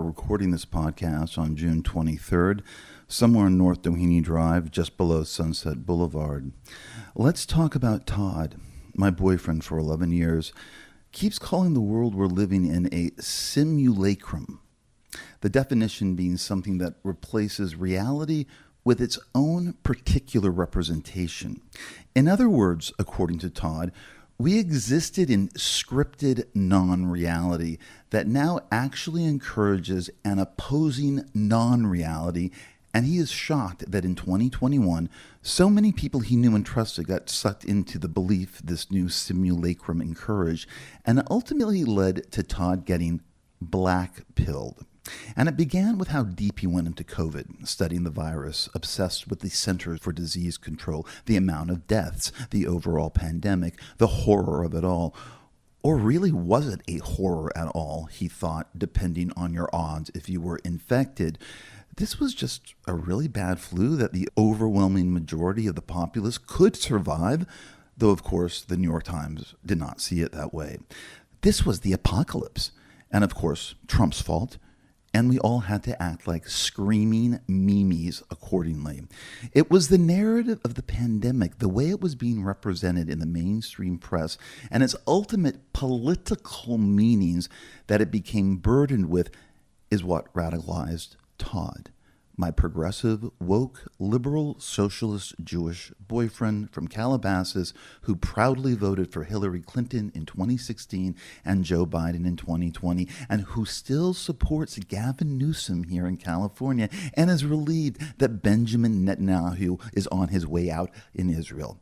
recording this podcast on June 23rd, somewhere in North Doheny Drive, just below Sunset Boulevard. Let's talk about Todd, my boyfriend for 11 years, keeps calling the world we're living in a simulacrum. The definition being something that replaces reality with its own particular representation. In other words, according to Todd, we existed in scripted non-reality that now actually encourages an opposing non-reality, and he is shocked that in 2021, so many people he knew and trusted got sucked into the belief this new simulacrum encouraged, and ultimately led to Todd getting black-pilled. And it began with how deep he went into COVID, studying the virus, obsessed with the Centers for Disease Control, the amount of deaths, the overall pandemic, the horror of it all. Or really, was it a horror at all, he thought, depending on your odds if you were infected. This was just a really bad flu that the overwhelming majority of the populace could survive, though, of course, the New York Times did not see it that way. This was the apocalypse. And, of course, Trump's fault. And we all had to act like screaming memes accordingly. It was the narrative of the pandemic, the way it was being represented in the mainstream press, and its ultimate political meanings that it became burdened with is what radicalized Todd, my progressive, woke, liberal, socialist, Jewish boyfriend from Calabasas who proudly voted for Hillary Clinton in 2016 and Joe Biden in 2020, and who still supports Gavin Newsom here in California and is relieved that Benjamin Netanyahu is on his way out in Israel.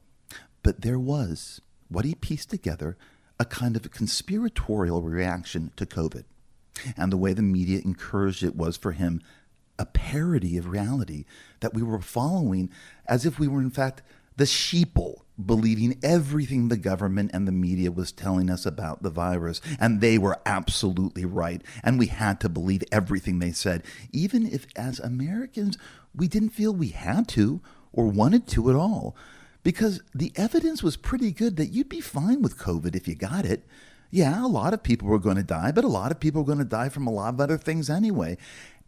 But there was, what he pieced together, a kind of conspiratorial reaction to COVID. And the way the media encouraged it was for him a parody of reality that we were following as if we were in fact the sheeple believing everything the government and the media was telling us about the virus, and they were absolutely right, and we had to believe everything they said, even if as Americans we didn't feel we had to or wanted to at all, because the evidence was pretty good that you'd be fine with COVID if you got it. Yeah, a lot of people were going to die, but a lot of people were going to die from a lot of other things anyway.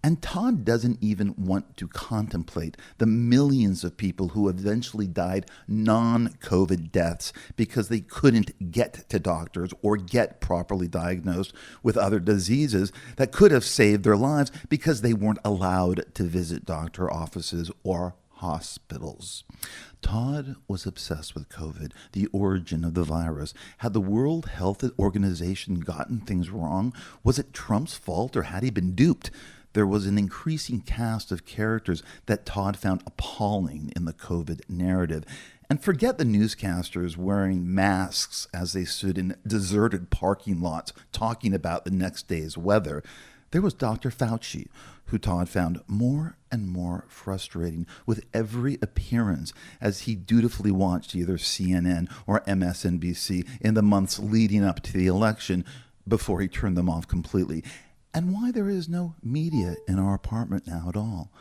And Todd doesn't even want to contemplate the millions of people who eventually died non-COVID deaths because they couldn't get to doctors or get properly diagnosed with other diseases that could have saved their lives because they weren't allowed to visit doctor offices or hospitals. Todd was obsessed with COVID, the origin of the virus. Had the World Health Organization gotten things wrong? Was it Trump's fault, or had he been duped? There was an increasing cast of characters that Todd found appalling in the COVID narrative. And forget the newscasters wearing masks as they stood in deserted parking lots talking about the next day's weather. There was Dr. Fauci, who Todd found more and more frustrating with every appearance as he dutifully watched either CNN or MSNBC in the months leading up to the election before he turned them off completely. And why there is no media in our apartment now at all.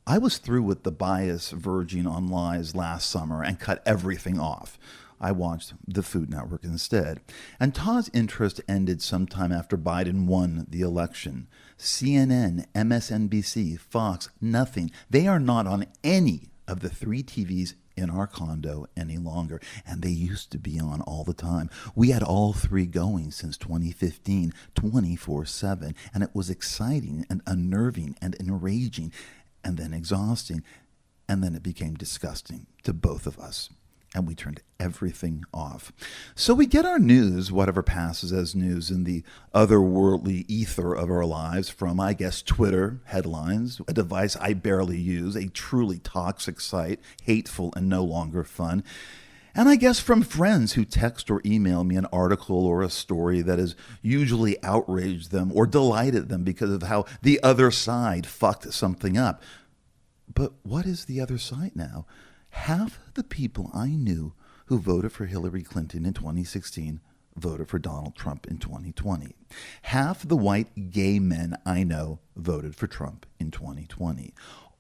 I was through with the bias verging on lies last summer and cut everything off. I watched the Food Network instead. And Todd's interest ended sometime after Biden won the election. CNN, MSNBC, Fox, nothing. They are not on any of the 3 TVs in our condo any longer, and they used to be on all the time. We had all 3 going since 2015, 24/7, and it was exciting and unnerving and enraging and then exhausting, and then it became disgusting to both of us. And we turned everything off. So we get our news, whatever passes as news in the otherworldly ether of our lives, from, I guess, Twitter, headlines, a device I barely use, a truly toxic site, hateful and no longer fun. And I guess from friends who text or email me an article or a story that has usually outraged them or delighted them because of how the other side fucked something up. But what is the other side now? Half the people I knew who voted for Hillary Clinton in 2016 voted for Donald Trump in 2020. Half the white gay men I know voted for Trump in 2020.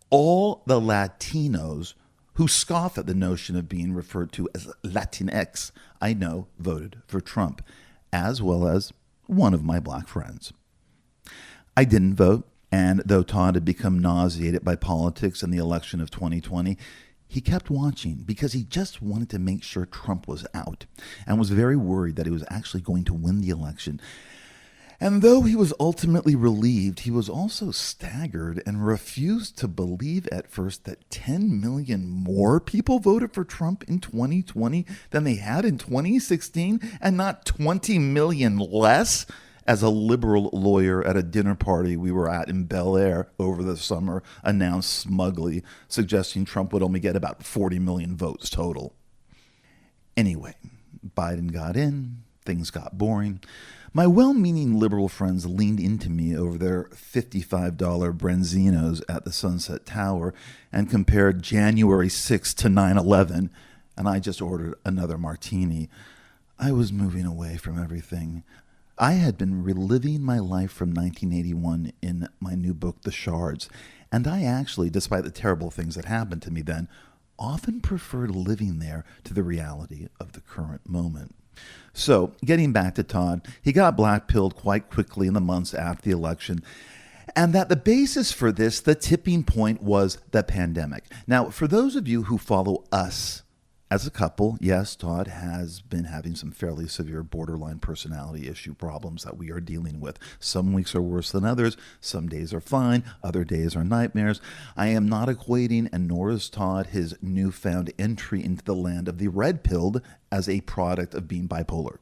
All the Latinos who scoff at the notion of being referred to as Latinx I know voted for Trump, as well as one of my black friends. I didn't vote. And though Todd had become nauseated by politics and the election of 2020, he kept watching because he just wanted to make sure Trump was out and was very worried that he was actually going to win the election. And though he was ultimately relieved, he was also staggered and refused to believe at first that 10 million more people voted for Trump in 2020 than they had in 2016, and not 20 million less, as a liberal lawyer at a dinner party we were at in Bel Air over the summer announced smugly, suggesting Trump would only get about 40 million votes total. Anyway, Biden got in, things got boring. My well-meaning liberal friends leaned into me over their $55 Branzinos at the Sunset Tower and compared January 6th to 9/11, and I just ordered another martini. I was moving away from everything. I had been reliving my life from 1981 in my new book, The Shards, and I actually, despite the terrible things that happened to me then, often preferred living there to the reality of the current moment. So, getting back to Todd, he got blackpilled quite quickly in the months after the election, and that the basis for this, the tipping point, was the pandemic. Now, for those of you who follow us as a couple, yes, Todd has been having some fairly severe borderline personality issue problems that we are dealing with. Some weeks are worse than others. Some days are fine. Other days are nightmares. I am not equating, and nor is Todd, his newfound entry into the land of the red-pilled as a product of being bipolar.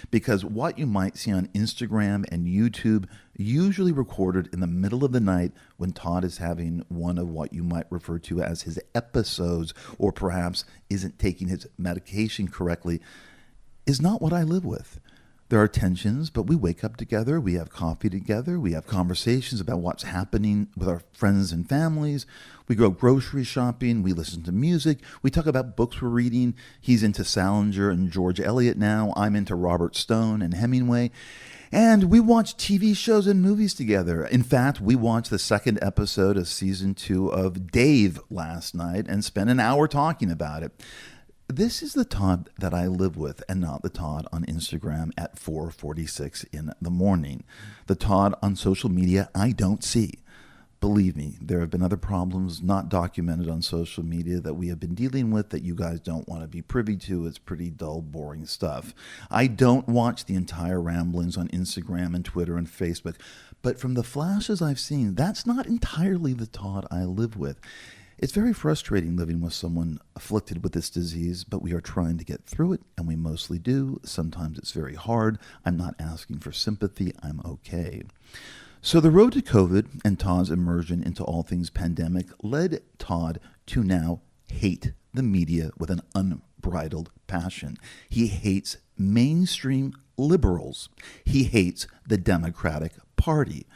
Because what you might see on Instagram and YouTube, usually recorded in the middle of the night when Todd is having one of what you might refer to as his episodes, or perhaps isn't taking his medication correctly, is not what I live with. There are tensions, but we wake up together, we have coffee together, we have conversations about what's happening with our friends and families, we go grocery shopping, we listen to music, we talk about books we're reading. He's into Salinger and George Eliot now, I'm into Robert Stone and Hemingway, and we watch TV shows and movies together. In fact, we watched the second episode of season 2 of Dave last night and spent an hour talking about it. This is the Todd that I live with, and not the Todd on Instagram at 4:46 in the morning. The Todd on social media I don't see. Believe me, there have been other problems not documented on social media that we have been dealing with that you guys don't want to be privy to. It's pretty dull, boring stuff. I don't watch the entire ramblings on Instagram and Twitter and Facebook, but from the flashes I've seen, that's not entirely the Todd I live with. It's very frustrating living with someone afflicted with this disease, but we are trying to get through it, and we mostly do. Sometimes it's very hard. I'm not asking for sympathy. I'm okay. So the road to COVID and Todd's immersion into all things pandemic led Todd to now hate the media with an unbridled passion. He hates mainstream liberals. He hates the Democratic Party.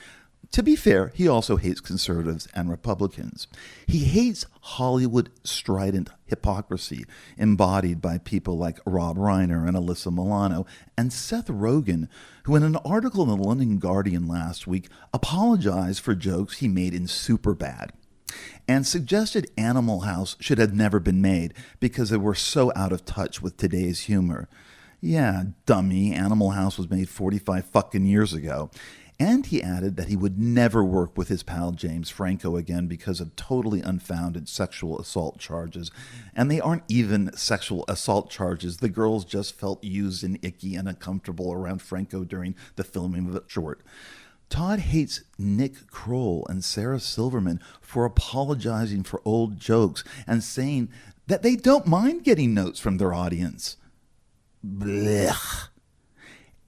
To be fair, he also hates conservatives and Republicans. He hates Hollywood strident hypocrisy embodied by people like Rob Reiner and Alyssa Milano and Seth Rogen, who in an article in the London Guardian last week apologized for jokes he made in Superbad and suggested Animal House should have never been made because they were so out of touch with today's humor. Yeah, dummy, Animal House was made 45 fucking years ago. And he added that he would never work with his pal James Franco again because of totally unfounded sexual assault charges. And they aren't even sexual assault charges. The girls just felt used and icky and uncomfortable around Franco during the filming of the short. Todd hates Nick Kroll and Sarah Silverman for apologizing for old jokes and saying that they don't mind getting notes from their audience. Blech.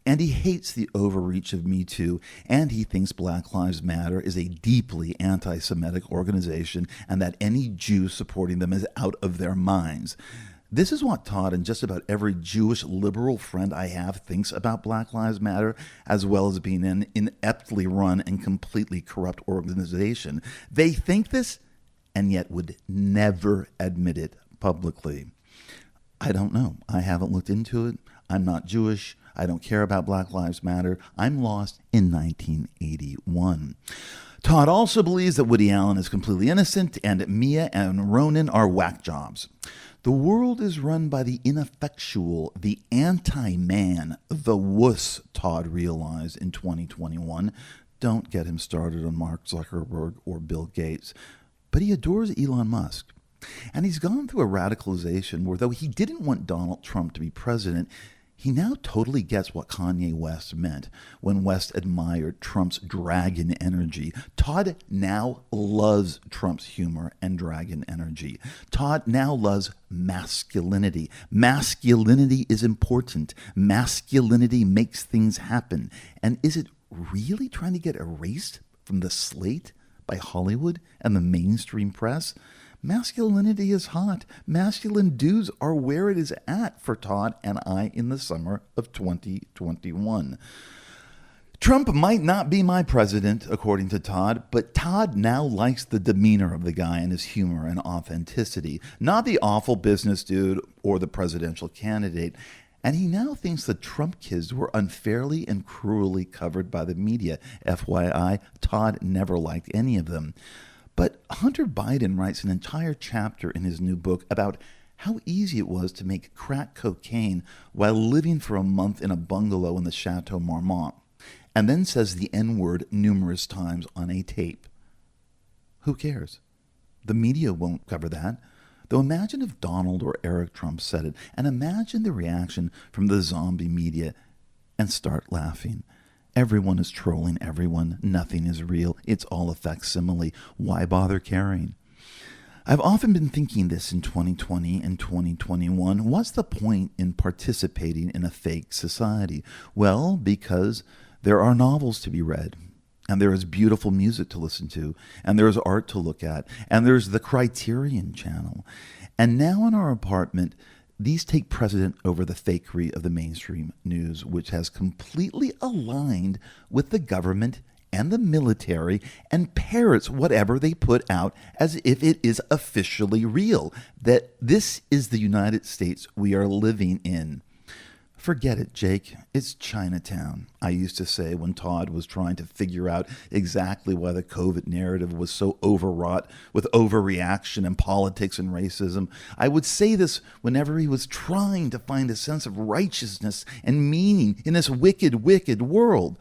And he hates the overreach of Me Too, and he thinks Black Lives Matter is a deeply anti-Semitic organization and that any Jew supporting them is out of their minds. This is what Todd and just about every Jewish liberal friend I have thinks about Black Lives Matter, as well as being an ineptly run and completely corrupt organization. They think this, and yet would never admit it publicly. I don't know. I haven't looked into it. I'm not Jewish. I don't care about Black Lives Matter. I'm lost in 1981. Todd also believes that Woody Allen is completely innocent and Mia and Ronan are whack jobs. The world is run by the ineffectual, the anti-man, the wuss, Todd realized in 2021. Don't get him started on Mark Zuckerberg or Bill Gates. But he adores Elon Musk. And he's gone through a radicalization where, though he didn't want Donald Trump to be president, he now totally gets what Kanye West meant when West admired Trump's dragon energy. Todd now loves Trump's humor and dragon energy. Todd now loves masculinity. Masculinity is important. Masculinity makes things happen. And is it really trying to get erased from the slate by Hollywood and the mainstream press? Masculinity is hot. Masculine dudes are where it is at for Todd and I in the summer of 2021. Trump might not be my president, according to Todd, but Todd now likes the demeanor of the guy and his humor and authenticity, not the awful business dude or the presidential candidate. And he now thinks the Trump kids were unfairly and cruelly covered by the media. FYI, Todd never liked any of them. But Hunter Biden writes an entire chapter in his new book about how easy it was to make crack cocaine while living for a month in a bungalow in the Chateau Marmont, and then says the N-word numerous times on a tape. Who cares? The media won't cover that. Though imagine if Donald or Eric Trump said it, and imagine the reaction from the zombie media, and start laughing. Everyone is trolling everyone. Nothing is real. It's all a facsimile. Why bother caring? I've often been thinking this in 2020 and 2021. What's the point in participating in a fake society? Well, because there are novels to be read, and there is beautiful music to listen to, and there is art to look at, and there's the Criterion Channel. And now in our apartment, these take precedent over the fakery of the mainstream news, which has completely aligned with the government and the military and parrots whatever they put out as if it is officially real, that this is the United States we are living in. Forget it, Jake. It's Chinatown, I used to say when Todd was trying to figure out exactly why the COVID narrative was so overwrought with overreaction and politics and racism. I would say this whenever he was trying to find a sense of righteousness and meaning in this wicked, wicked world.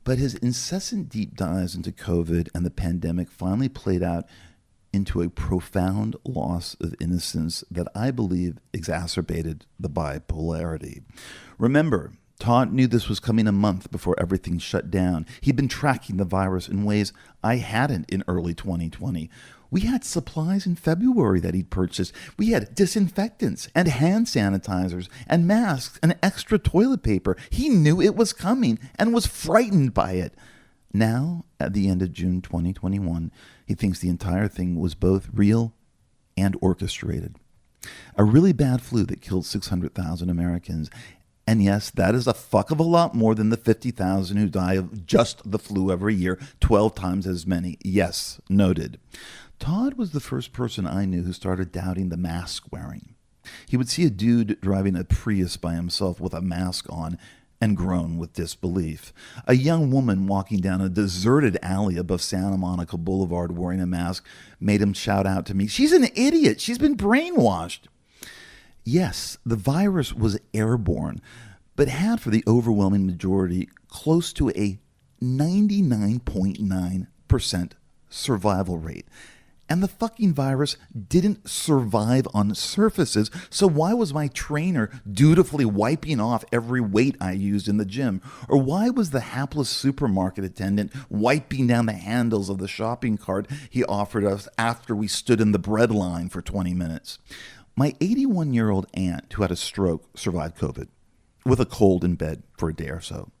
But his incessant deep dives into COVID and the pandemic finally played out into a profound loss of innocence that I believe exacerbated the bipolarity. Remember, Todd knew this was coming a month before everything shut down. He'd been tracking the virus in ways I hadn't in early 2020. We had supplies in February that he'd purchased. We had disinfectants and hand sanitizers and masks and extra toilet paper. He knew it was coming and was frightened by it. Now, at the end of June 2021, he thinks the entire thing was both real and orchestrated. A really bad flu that killed 600,000 Americans. And yes, that is a fuck of a lot more than the 50,000 who die of just the flu every year, 12 times as many. Yes, noted. Todd was the first person I knew who started doubting the mask wearing. He would see a dude driving a Prius by himself with a mask on and groan with disbelief. A young woman walking down a deserted alley above Santa Monica Boulevard wearing a mask made him shout out to me, "She's an idiot. She's been brainwashed." Yes, the virus was airborne, but had for the overwhelming majority close to a 99.9% survival rate. And the fucking virus didn't survive on surfaces, so why was my trainer dutifully wiping off every weight I used in the gym? Or why was the hapless supermarket attendant wiping down the handles of the shopping cart he offered us after we stood in the bread line for 20 minutes? My 81-year-old aunt who had a stroke survived COVID with a cold in bed for a day or so.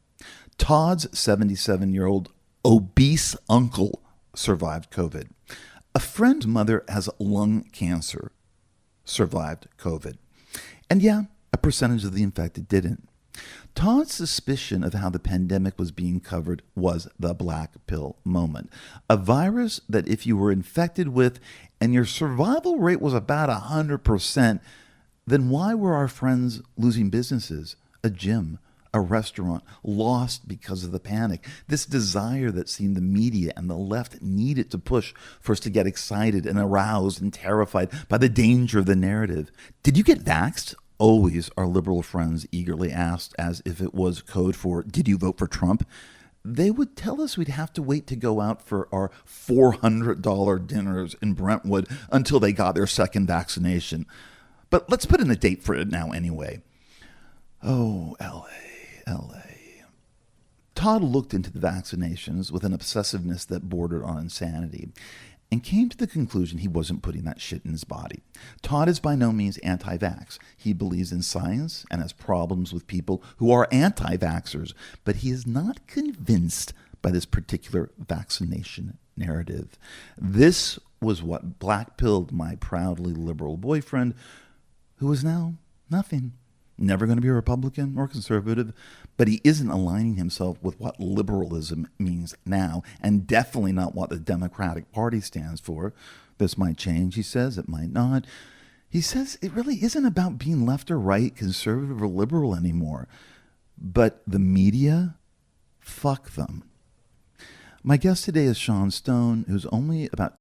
Todd's 77-year-old obese uncle survived COVID. A friend's mother has lung cancer, survived COVID. And yeah, a percentage of the infected didn't. Todd's suspicion of how the pandemic was being covered was the black pill moment. A virus that if you were infected with and your survival rate was about 100%, then why were our friends losing businesses, a gym, a restaurant, lost because of the panic? This desire that seemed the media and the left needed to push for us to get excited and aroused and terrified by the danger of the narrative. Did you get vaxxed? Always our liberal friends eagerly asked, as if it was code for, did you vote for Trump? they would tell us we'd have to wait to go out for our $400 dinners in Brentwood until they got their second vaccination. But let's put in a date for it now anyway. Oh, LA. Todd looked into the vaccinations with an obsessiveness that bordered on insanity and came to the conclusion he wasn't putting that shit in his body. Todd is by no means anti-vax. He believes in science and has problems with people who are anti-vaxxers, but he is not convinced by this particular vaccination narrative. This was what black-pilled my proudly liberal boyfriend, who is now nothing. Never going to be a Republican or conservative, but he isn't aligning himself with what liberalism means now, and definitely not what the Democratic Party stands for. This might change, he says. It might not. He says it really isn't about being left or right, conservative or liberal anymore. But the media, fuck them. My guest today is Sean Stone, who's only about